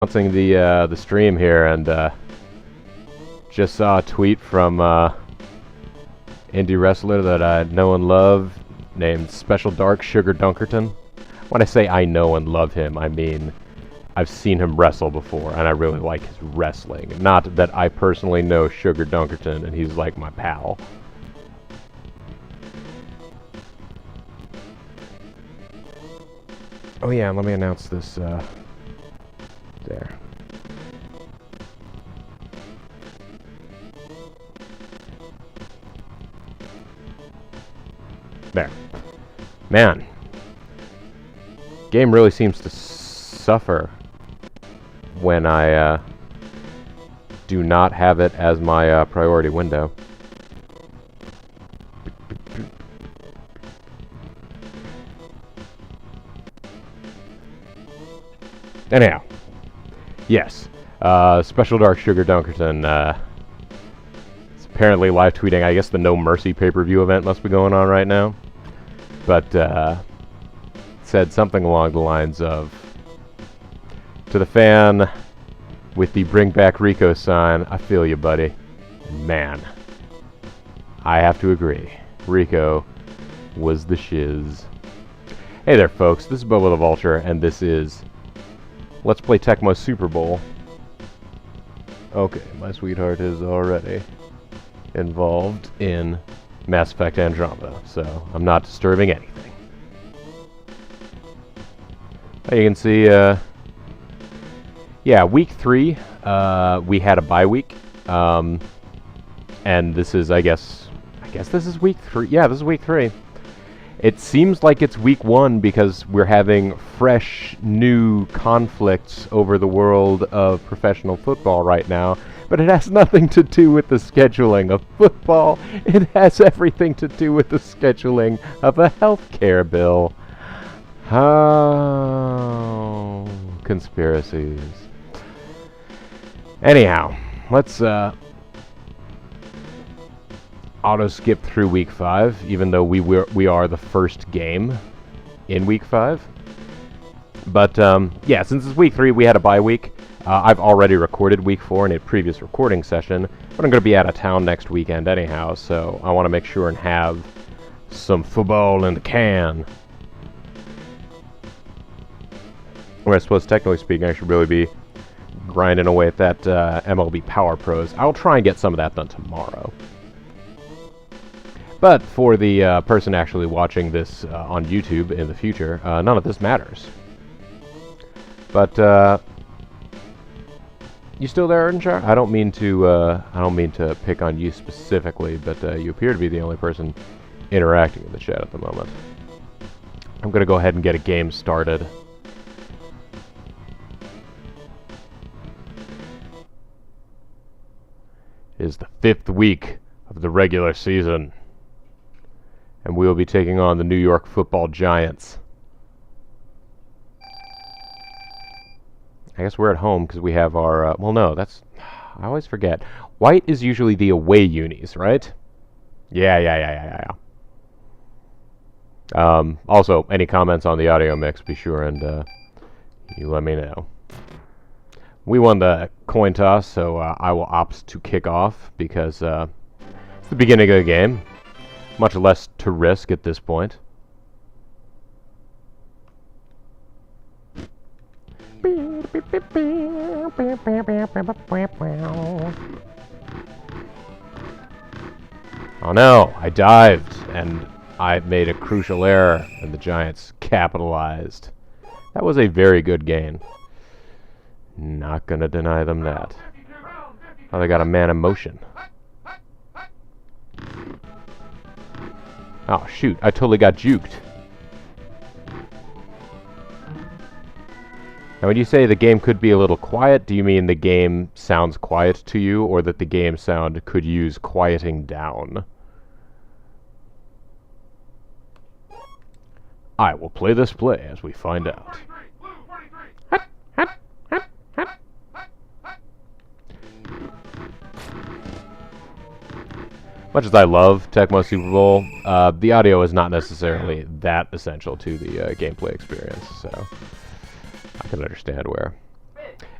Announcing the stream here, and just saw a tweet from indie wrestler that I know and love, named Special Dark Sugar Dunkerton. When I say I know and love him, I mean I've seen him wrestle before, and I really like his wrestling. Not that I personally know Sugar Dunkerton, and he's like my pal. Oh yeah, let me announce this. There. There. Man. Game really seems to suffer when I do not have it as my priority window. Anyhow. Yes. Special Dark Sugar Dunkerton is apparently live tweeting. I guess the No Mercy pay-per-view event must be going on right now. But said something along the lines of, to the fan with the Bring Back Rico sign, I feel you, buddy. Man, I have to agree. Rico was the shiz. Hey there, folks. This is Bobo the Vulture, and this is Let's Play Tecmo Super Bowl. Okay, my sweetheart is already involved in Mass Effect Andromeda, so I'm not disturbing anything. You can see, yeah, week 3, we had a bye week, and this is, I guess this is week 3. Yeah, this is week 3. It seems like it's week 1 because we're having fresh, new conflicts over the world of professional football right now. But it has nothing to do with the scheduling of football. It has everything to do with the scheduling of a healthcare bill. Oh, conspiracies. Anyhow, let's auto skip through week 5, even though we are the first game in week 5. But yeah, since it's week 3, we had a bye week. I've already recorded week 4 in a previous recording session, but I'm going to be out of town next weekend anyhow, so I want to make sure and have some football in the can. Where I suppose, technically speaking, I should really be grinding away at that MLB Power Pros. I'll try and get some of that done tomorrow. But for the person actually watching this on YouTube in the future, none of this matters. But you still there, Ernchar? I don't mean to pick on you specifically, but you appear to be the only person interacting in the chat at the moment. I'm gonna go ahead and get a game started. It is the 5th week of the regular season, and we will be taking on the New York Football Giants. I guess we're at home because we have our, well, no, that's, I always forget. White is usually the away unis, right? Yeah. Also, any comments on the audio mix, be sure and you let me know. We won the coin toss, so I will opt to kick off because it's the beginning of the game. Much less to risk at this point. Oh no, I dived and I made a crucial error and the Giants capitalized. That was a very good gain. Not gonna deny them that. Oh, they got a man in motion. Oh shoot, I totally got juked. Now when you say the game could be a little quiet, do you mean the game sounds quiet to you, or that the game sound could use quieting down? I will play this play as we find out. Much as I love Tecmo Super Bowl, the audio is not necessarily that essential to the gameplay experience, so I can understand where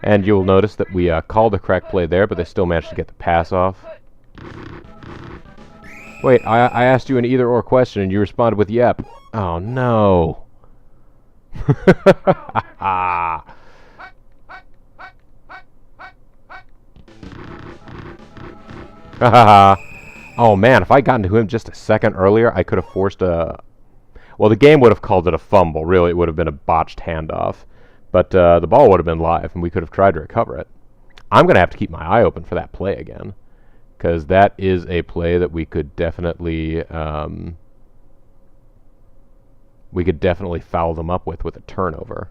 And you'll notice that we called a correct play there, but they still managed to get the pass off. Wait, I asked you an either-or question, and you responded with yep. Oh, no. Oh, man, if I gotten to him just a second earlier, I could have forced a... Well, the game would have called it a fumble. Really, it would have been a botched handoff. But the ball would have been live, and we could have tried to recover it. I'm going to have to keep my eye open for that play again, because that is a play that we could definitely foul them up with a turnover.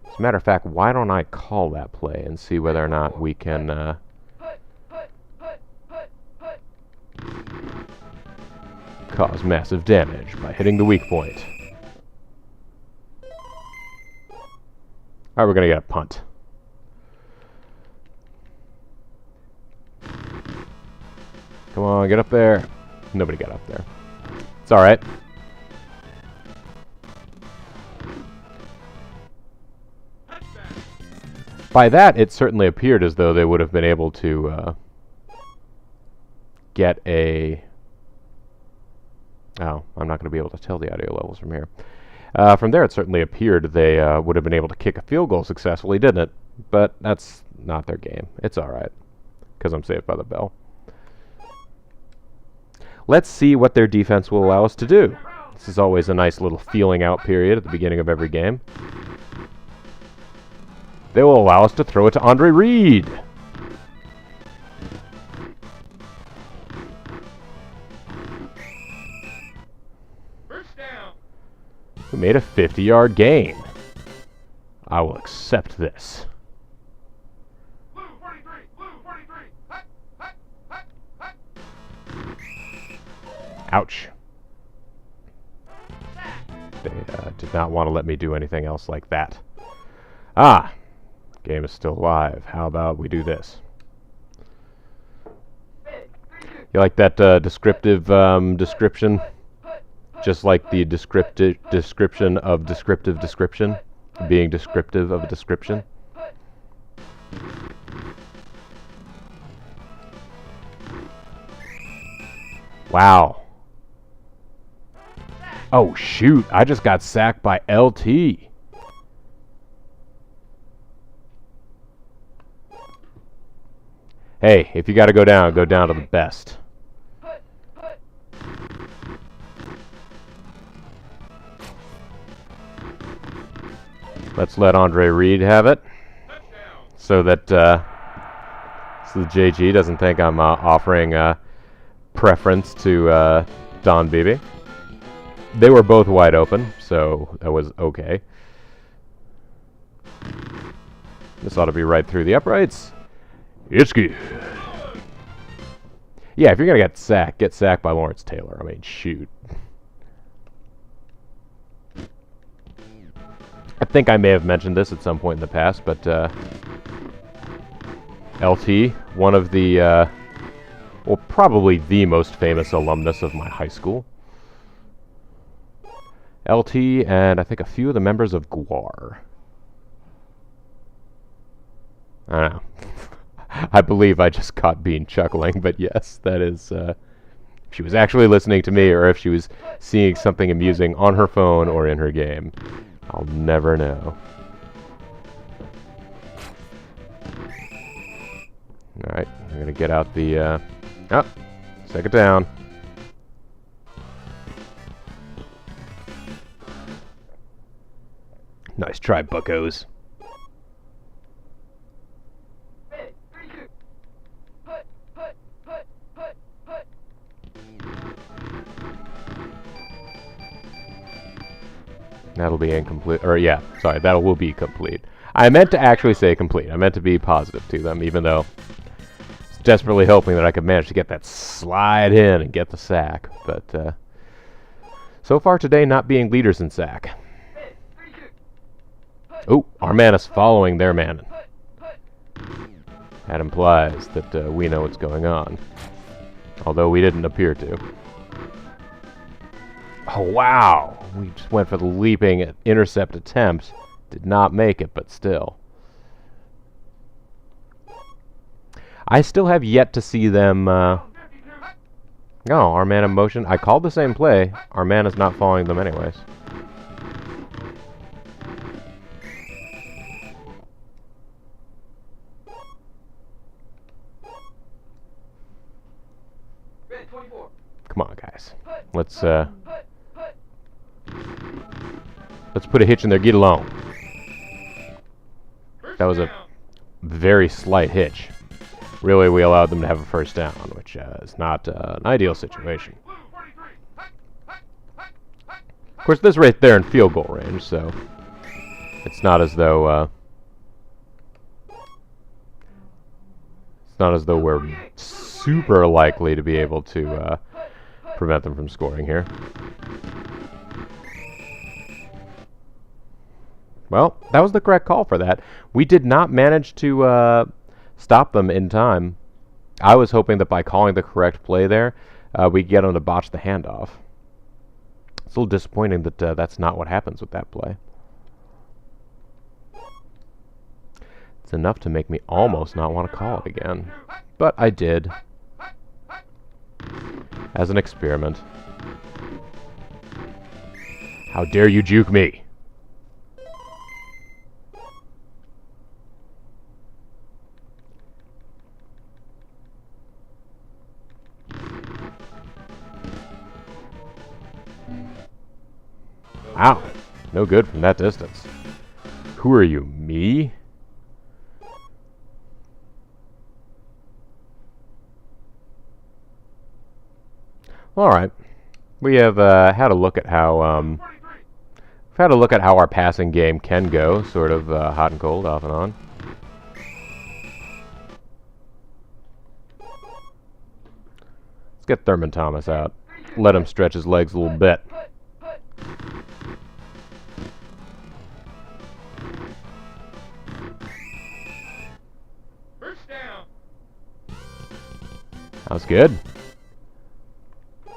As a matter of fact, why don't I call that play and see whether or not we can cause massive damage by hitting the weak point. Alright, we're going to get a punt. Come on, get up there. Nobody got up there. It's alright. By that, it certainly appeared as though they would have been able to get a... Oh, I'm not going to be able to tell the audio levels from here. From there, it certainly appeared they would have been able to kick a field goal successfully, didn't it? But that's not their game. It's alright, because I'm saved by the bell. Let's see what their defense will allow us to do. This is always a nice little feeling out period at the beginning of every game. They will allow us to throw it to Andre Reed. We made a 50-yard gain. I will accept this. Blue 43, blue 43. Hut, hut, hut, hut. Ouch. They did not want to let me do anything else like that. Ah, game is still alive. How about we do this? You like that descriptive description? Just like the descriptive description of descriptive description, being descriptive of a description. Wow. Oh shoot, I just got sacked by LT. Hey, if you gotta go down to the best. Let's let Andre Reed have it, so that the JG doesn't think I'm offering preference to Don Beebe. They were both wide open, so that was okay. This ought to be right through the uprights. It's good. Yeah, if you're gonna get sacked by Lawrence Taylor. I mean, shoot. I think I may have mentioned this at some point in the past, but LT, one of the, well, probably the most famous alumnus of my high school. LT and I think a few of the members of GWAR. I don't know. I believe I just caught Bean chuckling, but yes, that is, if she was actually listening to me or if she was seeing something amusing on her phone or in her game. I'll never know. Alright, I'm going to get out the, oh, second down. Nice try, buckos. That'll be incomplete, or yeah, sorry, that will be complete. I meant to actually say complete. I meant to be positive to them, even though I was desperately hoping that I could manage to get that slide in and get the sack. But so far today, not being leaders in sack. Oh, our man is following their man. That implies that we know what's going on, although we didn't appear to. Oh, wow. We just went for the leaping intercept attempt. Did not make it, but still. I still have yet to see them... Oh, our man in motion. I called the same play. Our man is not following them anyways. Come on, guys. Let's put a hitch in there. Get along. That was a very slight hitch. Really, we allowed them to have a first down, which is not an ideal situation. Of course, this right there in field goal range, so it's not as though we're super likely to be able to prevent them from scoring here. Well, that was the correct call for that. We did not manage to stop them in time. I was hoping that by calling the correct play there, we'd get them to botch the handoff. It's a little disappointing that that's not what happens with that play. It's enough to make me almost not want to call it again. But I did. As an experiment. How dare you juke me? Ow. No good from that distance. Who are you, me? Alright. We have had a look at how we've had a look at how our passing game can go, sort of hot and cold, off and on. Let's get Thurman Thomas out. Let him stretch his legs a little bit. That was good. Let's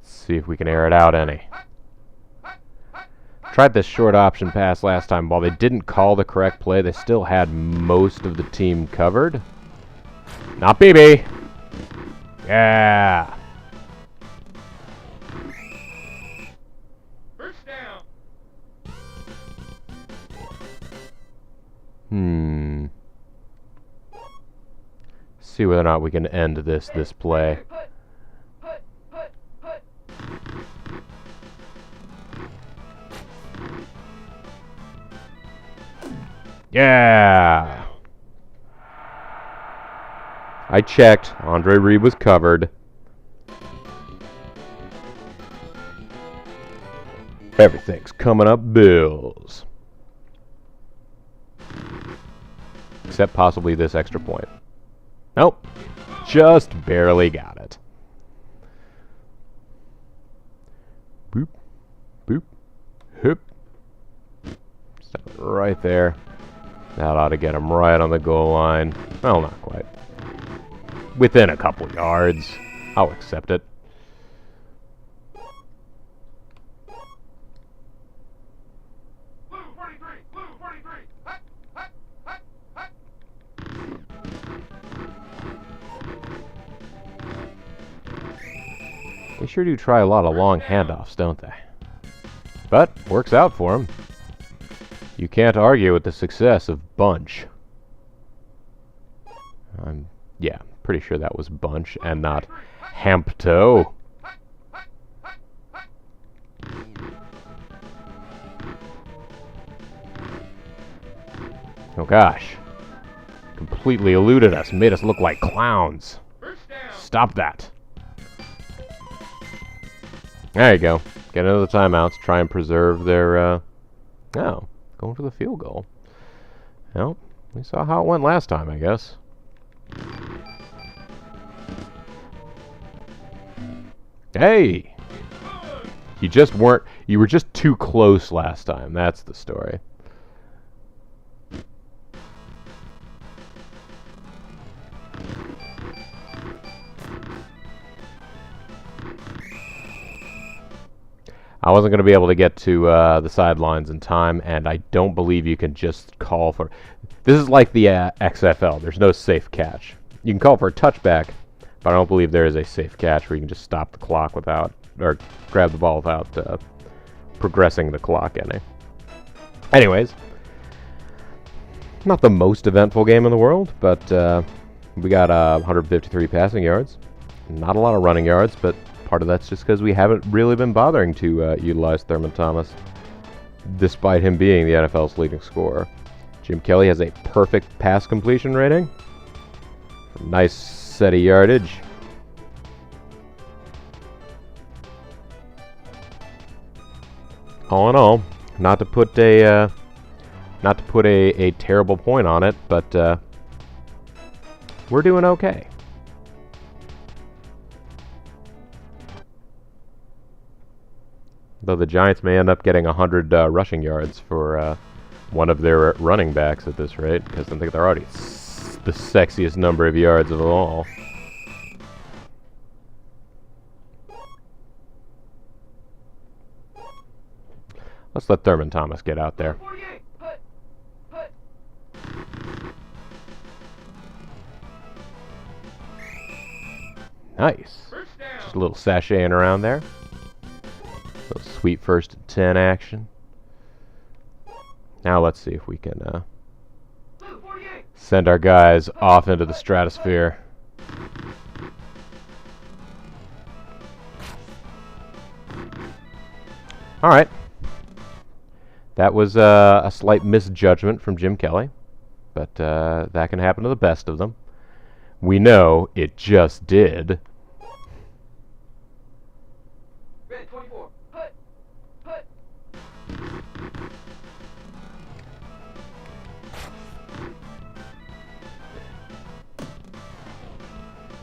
see if we can air it out any. Tried this short option pass last time. While they didn't call the correct play, they still had most of the team covered. Not BB. Yeah. First down. See whether or not we can end this play. Yeah. I checked. Andre Reed was covered. Everything's coming up Bills. Except possibly this extra point. Nope. Just barely got it. Boop. Boop. Hoop. Stop it right there. That ought to get him right on the goal line. Well, not quite. Within a couple yards. I'll accept it. Blue 43. Blue 43. Hut, hut, hut, hut. They sure do try a lot of long handoffs, don't they? But works out for them. You can't argue with the success of Bunch. Yeah, pretty sure that was Bunch and not Hampto. Oh gosh. Completely eluded us, made us look like clowns. Stop that. There you go. Get another timeouts, try and preserve their, oh, going for the field goal. Well, we saw how it went last time, I guess. Hey! You were just too close last time, that's the story. I wasn't going to be able to get to the sidelines in time, and I don't believe you can just call for... This is like the XFL. There's no safe catch. You can call for a touchback, but I don't believe there is a safe catch where you can just stop the clock without... or grab the ball without progressing the clock any. Anyways, not the most eventful game in the world, but we got 153 passing yards. Not a lot of running yards, but part of that's just because we haven't really been bothering to utilize Thurman Thomas, despite him being the NFL's leading scorer. Jim Kelly has a perfect pass completion rating. Nice set of yardage. All in all, not to put a terrible point on it, but we're doing okay. Though the Giants may end up getting 100 rushing yards for one of their running backs at this rate, because I think they're already the sexiest number of yards of all. Let's let Thurman Thomas get out there. Nice. Just a little sashaying around there. Little sweet 1st and 10 action. Now let's see if we can send our guys off into the stratosphere. Alright. That was a slight misjudgment from Jim Kelly, but that can happen to the best of them. We know it just did. Red 24. Hut. Hut.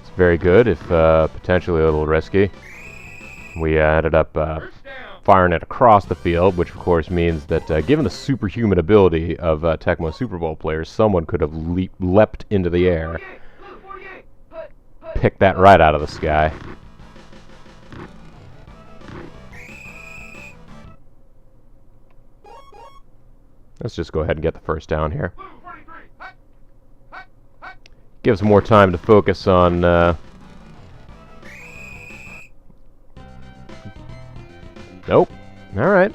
It's very good, if potentially a little risky. We ended up firing it across the field, which of course means that given the superhuman ability of Tecmo Super Bowl players, someone could have leapt into the air, picked that right out of the sky. Let's just go ahead and get the first down here. Gives more time to focus on nope. Alright.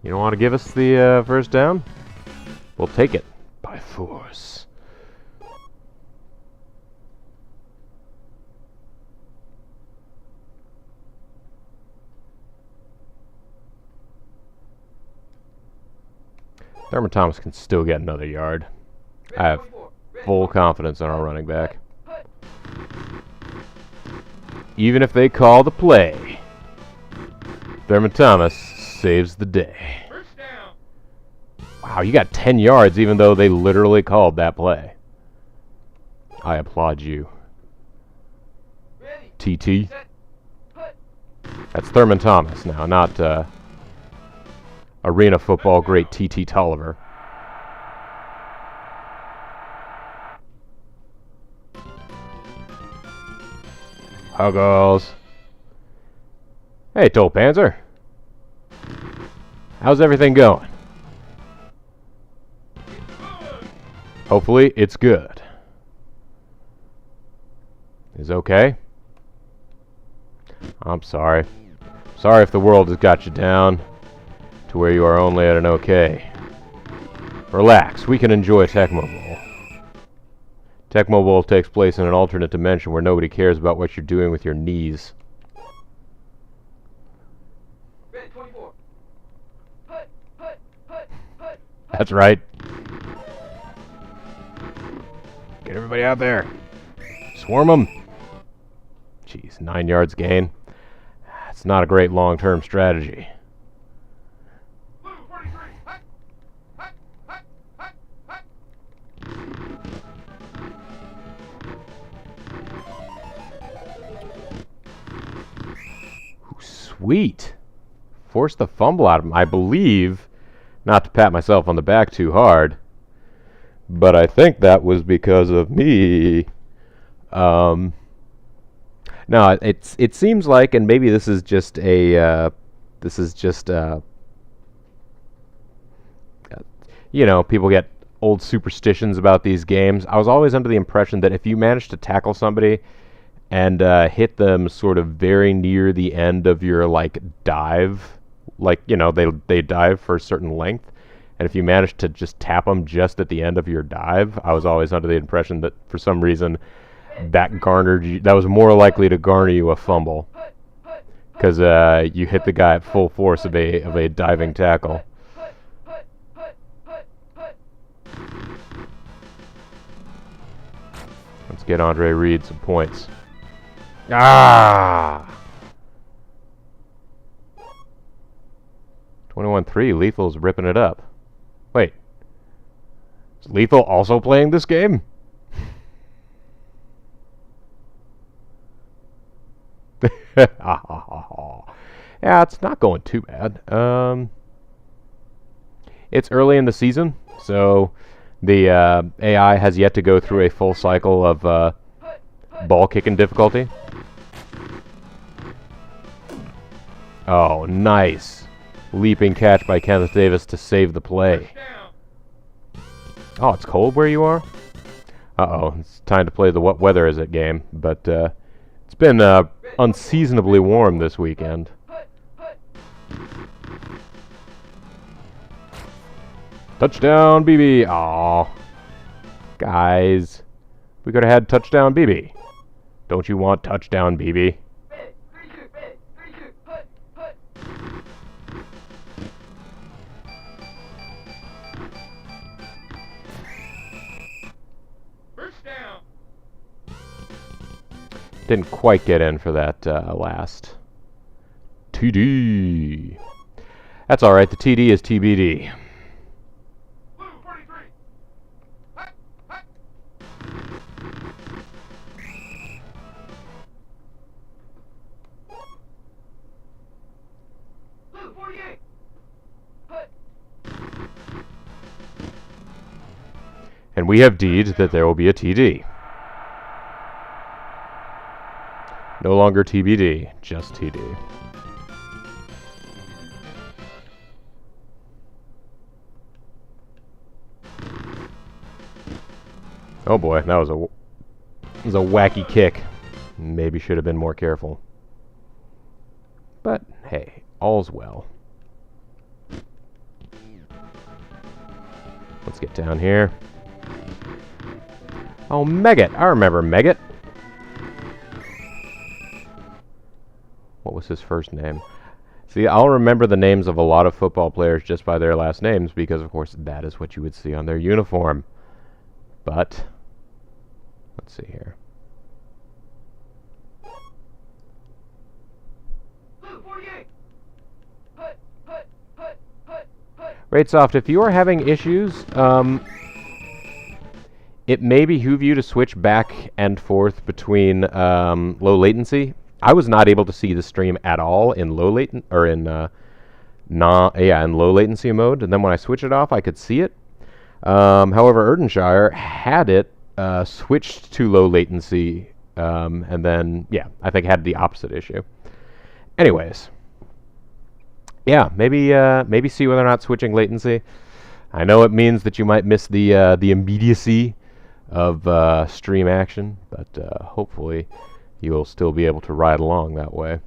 You don't want to give us the first down? We'll take it by force. Thurman Thomas can still get another yard. I have full confidence in our running back. Even if they call the play, Thurman Thomas saves the day. Wow, you got 10 yards even though they literally called that play. I applaud you. TT. That's Thurman Thomas now, not arena football great TT Tolliver. Huggles. Hey, Toll Panzer. How's everything going? Hopefully, it's good. Is okay? I'm sorry. Sorry if the world has got you down to where you are only at an okay. Relax, we can enjoy Tecmo Bowl. Tecmo Bowl takes place in an alternate dimension where nobody cares about what you're doing with your knees. Red 24. Hut. Hut. Hut. Hut. That's right. Get everybody out there. Swarm them. Jeez, 9 yards gain. It's not a great long-term strategy. Blue 43. Hut. Hut. Hut. Hut. Hut. Ooh, sweet. Forced the fumble out of him. I believe, not to pat myself on the back too hard, but I think that was because of me. No, it seems like, and maybe this is just you know, people get old superstitions about these games. I was always under the impression that if you managed to tackle somebody and hit them sort of very near the end of your like dive, like you know they dive for a certain length, and if you managed to just tap them just at the end of your dive, I was always under the impression that for some reason that was more likely to garner you a fumble because you hit the guy at full force of a diving tackle. Let's get Andre Reed some points. Ah! 21-3, Lethal's ripping it up. Wait. Is Lethal also playing this game? Yeah, it's not going too bad. It's early in the season, so the AI has yet to go through a full cycle of ball kicking difficulty. Oh, nice. Leaping catch by Kenneth Davis to save the play. Oh, it's cold where you are? Uh-oh, it's time to play the what weather is it game, but it's been unseasonably warm this weekend. Touchdown, BB. Aw. Guys. We could have had touchdown, BB. Don't you want touchdown, BB? First down. Didn't quite get in for that last TD. That's all right. The TD is TBD. Blue 43. Hut, hut. Blue 48. Hut. And we have deed that there will be a TD. No longer TBD, just TD. Oh boy, that was a wacky kick. Maybe should have been more careful. But hey, all's well. Let's get down here. Oh, Meggett. I remember Meggett. What was his first name? See, I'll remember the names of a lot of football players just by their last names because, of course, that is what you would see on their uniform. But, let's see here. Blue 48. Hut, hut, hut, hut, hut. Raidsoft, if you are having issues, it may behoove you to switch back and forth between low latency. I was not able to see the stream at all in low latent or in in low latency mode, and then when I switch it off, I could see it. However, Erdenshire had it switched to low latency, and then I think had the opposite issue. Anyways, yeah, maybe see whether or not switching latency. I know it means that you might miss the immediacy of stream action, but hopefully you'll still be able to ride along that way.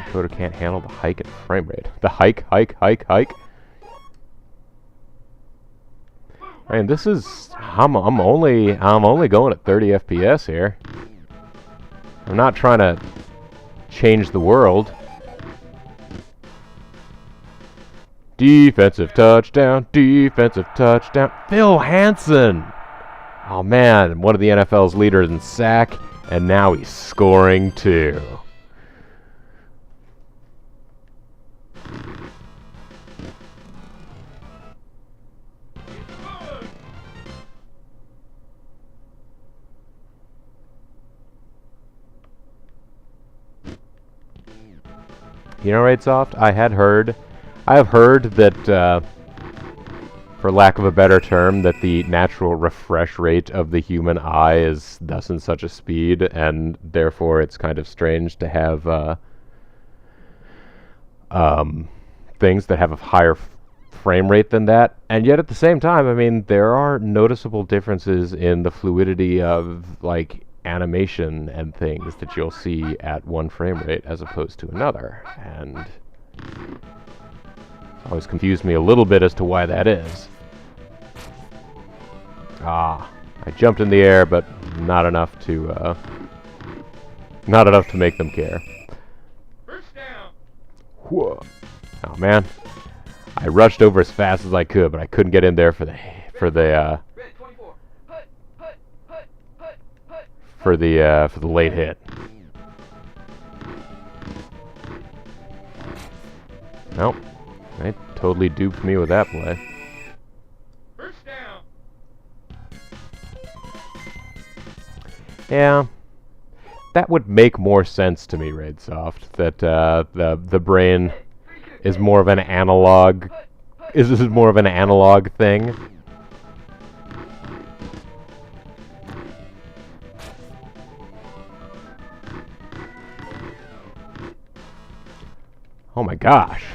Dakota can't handle the hike in frame rate. The hike. I mean, this is I'm only going at 30 FPS here. I'm not trying to change the world. Defensive touchdown, defensive touchdown. Phil Hansen. Oh man, one of the NFL's leaders in sack, and now he's scoring too. You know, right, Soft? I have heard that, for lack of a better term, that the natural refresh rate of the human eye is thus and such a speed, and therefore it's kind of strange to have things that have a higher frame rate than that. And yet at the same time, I mean, there are noticeable differences in the fluidity of, like, animation and things that you'll see at one frame rate as opposed to another. And it's always confused me a little bit as to why that is. Ah, I jumped in the air, but not enough to make them care. First down. Whoa. Oh man, I rushed over as fast as I could, but I couldn't get in there for the Red 24. Hut, hut, hut, hut, hut. for the late hit. Nope, they totally duped me with that play. First down. Yeah, that would make more sense to me, Raidsoft. That the brain is more of an analog. This is more of an analog thing. Oh my gosh,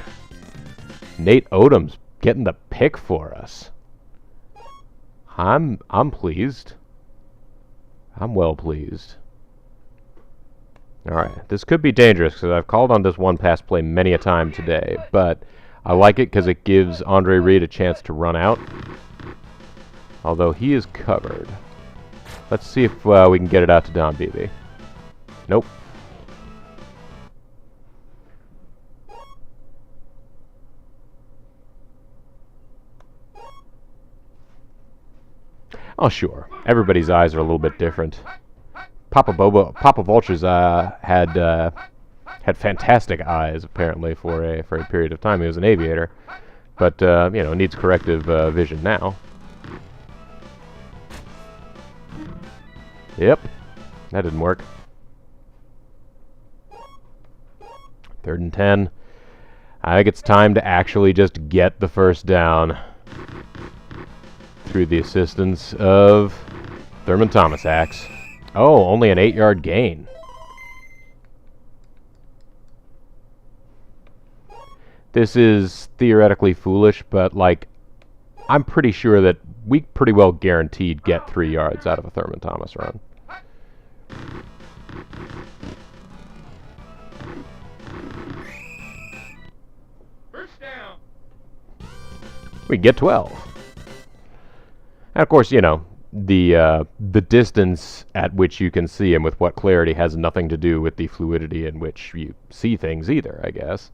Nate Odom's getting the pick for us. I'm pleased. I'm well pleased. Alright, this could be dangerous because I've called on this one pass play many a time today, but I like it because it gives Andre Reed a chance to run out. Although he is covered. Let's see if we can get it out to Don Beebe. Nope. Oh, sure. Everybody's eyes are a little bit different. Papa Vulture's had fantastic eyes apparently for a period of time. He was an aviator, but you know, needs corrective vision now. Yep, that didn't work. 3rd and 10. I think it's time to actually just get the first down through the assistance of Thurman Thomas-Axe. Oh, only an 8-yard gain. This is theoretically foolish, but, like, I'm pretty sure that we pretty well guaranteed get 3 yards out of a Thurman Thomas run. First down. We get 12. And of course, you know, the distance at which you can see him with what clarity has nothing to do with the fluidity in which you see things either, I guess.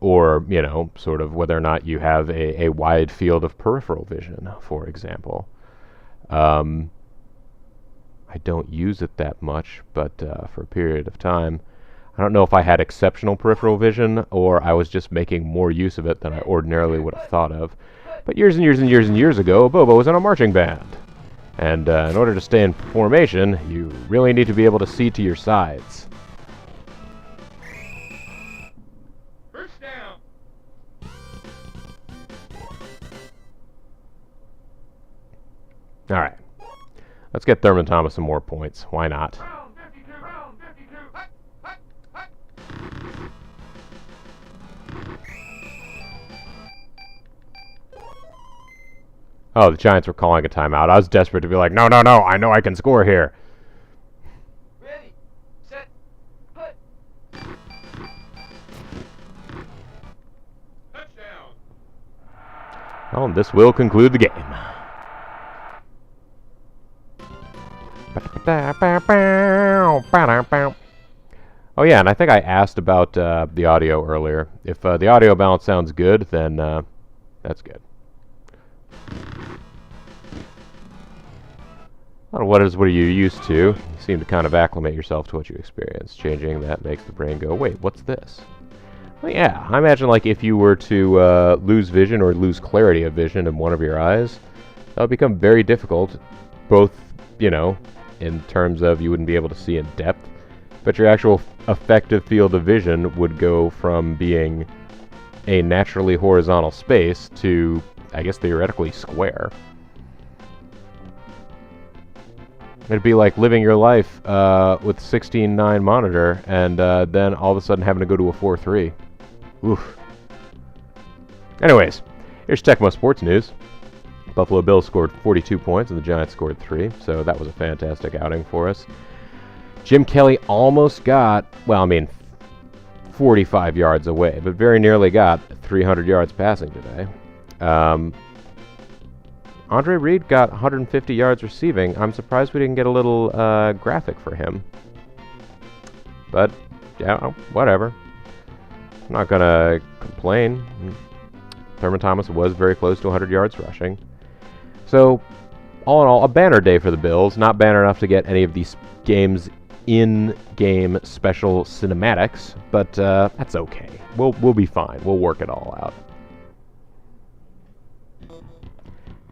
Or, you know, sort of whether or not you have a wide field of peripheral vision, for example. I don't use it that much, but for a period of time, I don't know if I had exceptional peripheral vision or I was just making more use of it than I ordinarily would have thought of. But years and years and years and years ago, Bobo was in a marching band. And in order to stay in formation, you really need to be able to see to your sides. First down. Alright. Let's get Thurman Thomas some more points. Why not? Round 52. Round 52. Hut, hut, hut. Oh, the Giants were calling a timeout. I was desperate to be like, no, no, no, I know I can score here. Ready. Set. Hut. Touchdown. Well, and this will conclude the game. Oh yeah, and I think I asked about the audio earlier. If the audio balance sounds good, then that's good. What are you used to? You seem to kind of acclimate yourself to what you experience. Changing that makes the brain go, wait, what's this? Well, yeah, I imagine like if you were to lose vision or lose clarity of vision in one of your eyes, that would become very difficult, both, you know, in terms of you wouldn't be able to see in depth, but your actual effective field of vision would go from being a naturally horizontal space to, I guess, theoretically square. It'd be like living your life with 16:9 monitor and then all of a sudden having to go to a 4:3. Oof. Anyways, here's Tecmo Sports News. Buffalo Bills scored 42 points and the Giants scored 3, so that was a fantastic outing for us. Jim Kelly almost got, 45 yards away, but very nearly got 300 yards passing today. Andre Reed got 150 yards receiving. I'm surprised we didn't get a little graphic for him. But, yeah, whatever. I'm not going to complain. Thurman Thomas was very close to 100 yards rushing. So, all in all, a banner day for the Bills. Not banner enough to get any of these games in-game special cinematics, but that's okay. We'll be fine. We'll work it all out.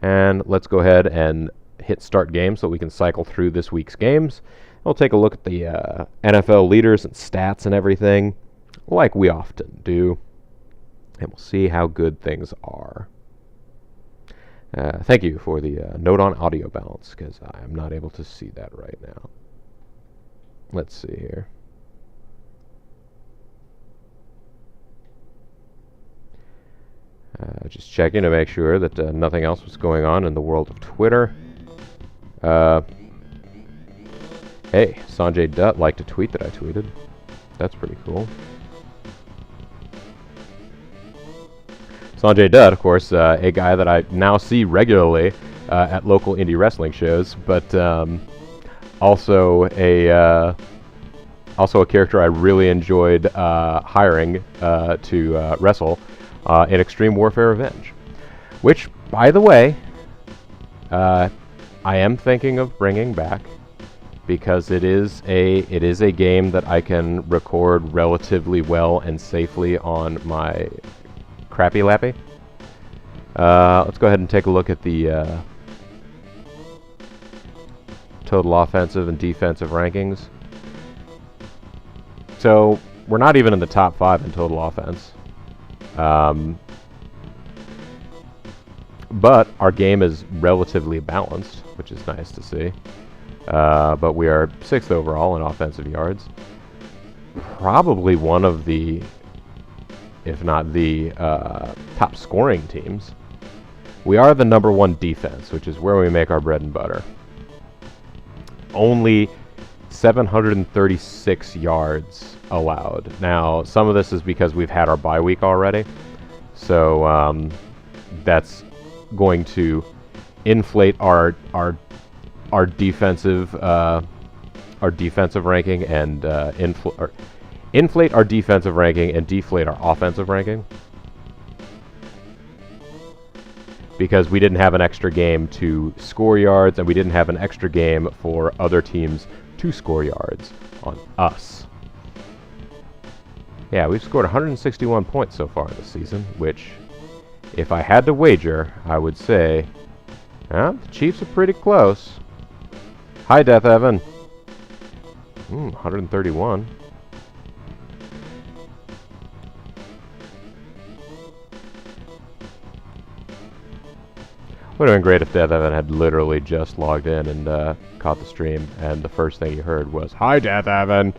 And let's go ahead and hit start game so we can cycle through this week's games. We'll take a look at the NFL leaders and stats and everything, like we often do, and we'll see how good things are. Thank you for the note on audio balance, because I am not able to see that right now. Let's see here. Just checking to make sure that nothing else was going on in the world of Twitter. Hey, Sanjay Dutt liked a tweet that I tweeted. That's pretty cool. Sanjay Dutt, of course, a guy that I now see regularly at local indie wrestling shows, but also a character I really enjoyed hiring to wrestle in Extreme Warfare Revenge, which, by the way, I am thinking of bringing back because it is a game that I can record relatively well and safely on my Crappy Lappy. Let's go ahead and take a look at the total offensive and defensive rankings. So we're not even in the top 5 in total offense. But our game is relatively balanced, which is nice to see. But we are 6th overall in offensive yards. Probably one of the, if not the, top scoring teams. We are the number 1 defense, which is where we make our bread and butter. Only 736 yards allowed. Now, some of this is because we've had our bye week already, so that's going to inflate our defensive ranking and inflate our defensive ranking and deflate our offensive ranking, because we didn't have an extra game to score yards and we didn't have an extra game for other teams to score yards on us. Yeah, we've scored 161 points so far this season, which, if I had to wager, I would say, the Chiefs are pretty close. Hi, Death Evan. 131. Would have been great if Death Evan had literally just logged in and caught the stream, and the first thing he heard was, "Hi, Death Evan,"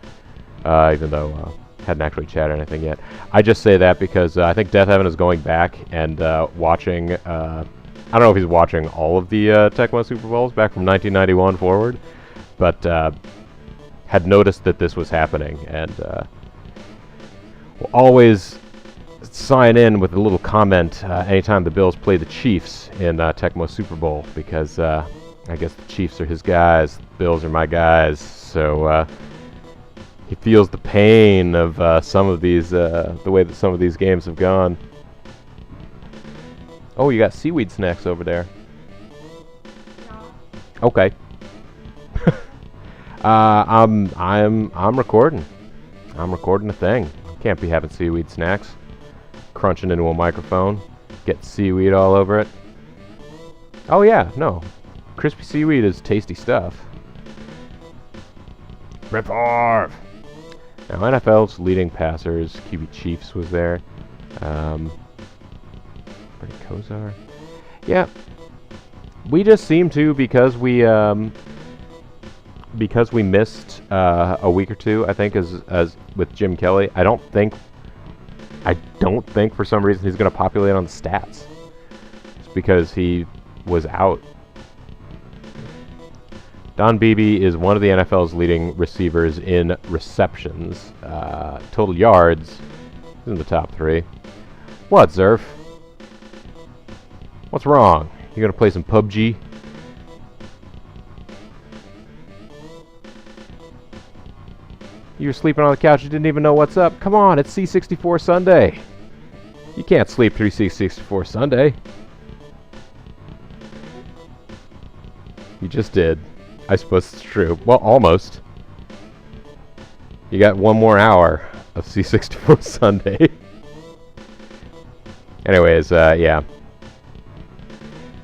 even though hadn't actually chatted or anything yet. I just say that because I think Death Evan is going back and watching, I don't know if he's watching all of the Tecmo Super Bowls back from 1991 forward, but had noticed that this was happening, and will always sign in with a little comment anytime the Bills play the Chiefs in Tecmo Super Bowl, because I guess the Chiefs are his guys, the Bills are my guys, so he feels the pain of some of these, the way that some of these games have gone. Oh, you got seaweed snacks over there. No. Okay. I'm recording. I'm recording a thing. Can't be having seaweed snacks. Crunching into a microphone, get seaweed all over it. Oh yeah, no. Crispy seaweed is tasty stuff. Rip off. Now, NFL's leading passers, QB Chiefs was there. Bernie Kosar. Yeah. We just seem to, because we missed a week or two, I think, as with Jim Kelly. I don't think for some reason he's going to populate on the stats. It's because he was out. Don Beebe is one of the NFL's leading receivers in receptions. Total yards, he's in the top 3. What, Zerf? What's wrong? You gonna play some PUBG? You were sleeping on the couch, you didn't even know what's up. Come on, it's C64 Sunday. You can't sleep through C64 Sunday. You just did. I suppose it's true. Well, almost. You got one more hour of C64 Sunday. Anyways, yeah.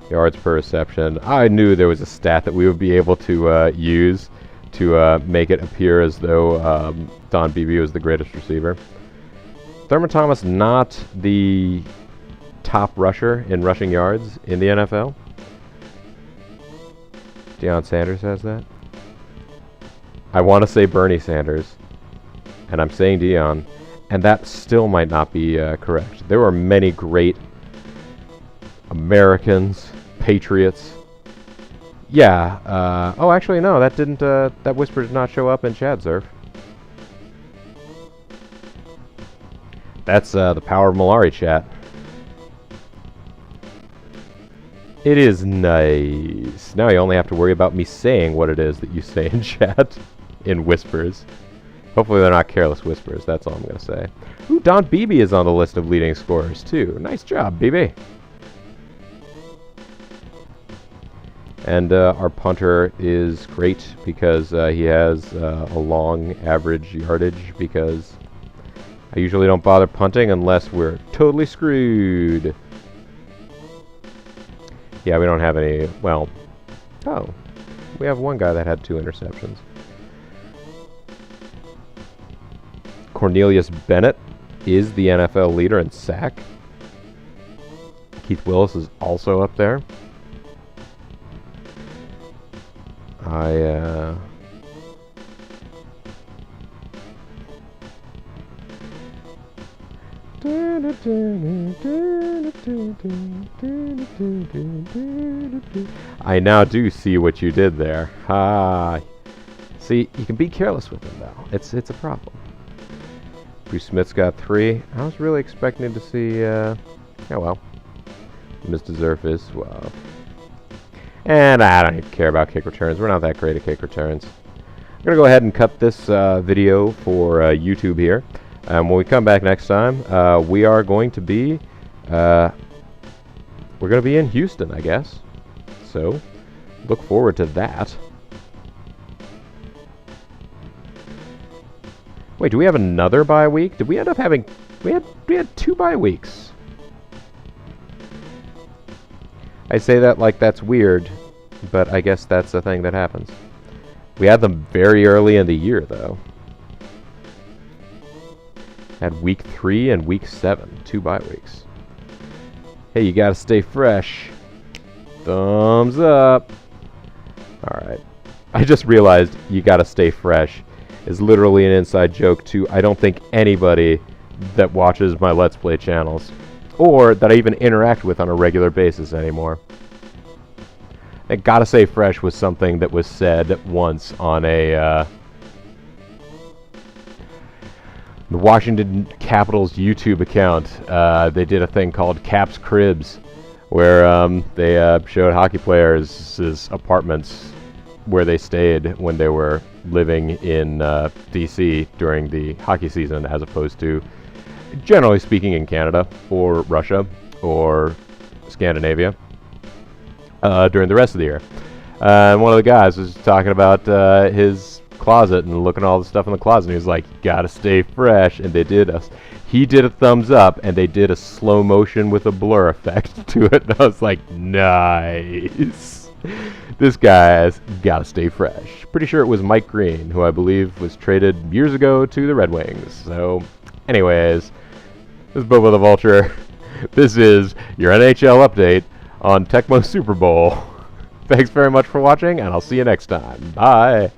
Yards per reception. I knew there was a stat that we would be able to use to make it appear as though Don Beebe was the greatest receiver. Thurman Thomas not the top rusher in rushing yards in the NFL. Deion Sanders has that. I want to say Bernie Sanders, and I'm saying Deion, and that still might not be correct. There were many great Americans, Patriots. Yeah. Oh, actually, no. That didn't. That whisper did not show up in Chad Surf. That's the power of Malari chat. It is nice. Now you only have to worry about me saying what it is that you say in chat in whispers. Hopefully they're not careless whispers. That's all I'm going to say. Ooh, Don Beebe is on the list of leading scorers, too. Nice job, Beebe. And our punter is great because he has a long average yardage, because I usually don't bother punting unless we're totally screwed. Yeah, we don't have any, well, oh, we have one guy that had 2 interceptions. Cornelius Bennett is the NFL leader in sack. Keith Willis is also up there. I now do see what you did there. See, you can be careless with them though. It's a problem. Bruce Smith's got 3. I was really expecting to see, oh well. Mr. Zerf is 12. And I don't even care about kick returns. We're not that great at kick returns. I'm going to go ahead and cut this video for YouTube here. When we come back next time, we are going to be, we're going to be in Houston, I guess. So, look forward to that. Wait, do we have another bye week? Did we end up having, we had 2 bye weeks. I say that like that's weird, but I guess that's the thing that happens. We had them very early in the year, though. Had week 3 and week 7, 2 bye weeks. Hey, you gotta stay fresh. Thumbs up. Alright. I just realized you gotta stay fresh is literally an inside joke to I don't think anybody that watches my Let's Play channels, or that I even interact with on a regular basis anymore. I gotta say fresh was something that was said once on a the Washington Capitals YouTube account. They did a thing called Caps Cribs, where they showed hockey players' apartments where they stayed when they were living in DC during the hockey season, as opposed to, generally speaking, in Canada or Russia or Scandinavia during the rest of the year. And one of the guys was talking about his closet and looking at all the stuff in the closet, and he was like, gotta stay fresh. And they did he did a thumbs up, and they did a slow motion with a blur effect to it, and I was like, nice. This guy's gotta stay fresh. Pretty sure it was Mike Green, who I believe was traded years ago to the Red Wings. So, anyways, this is Bobo the Vulture. This is your NHL update on Tecmo Super Bowl. Thanks very much for watching, and I'll see you next time. Bye.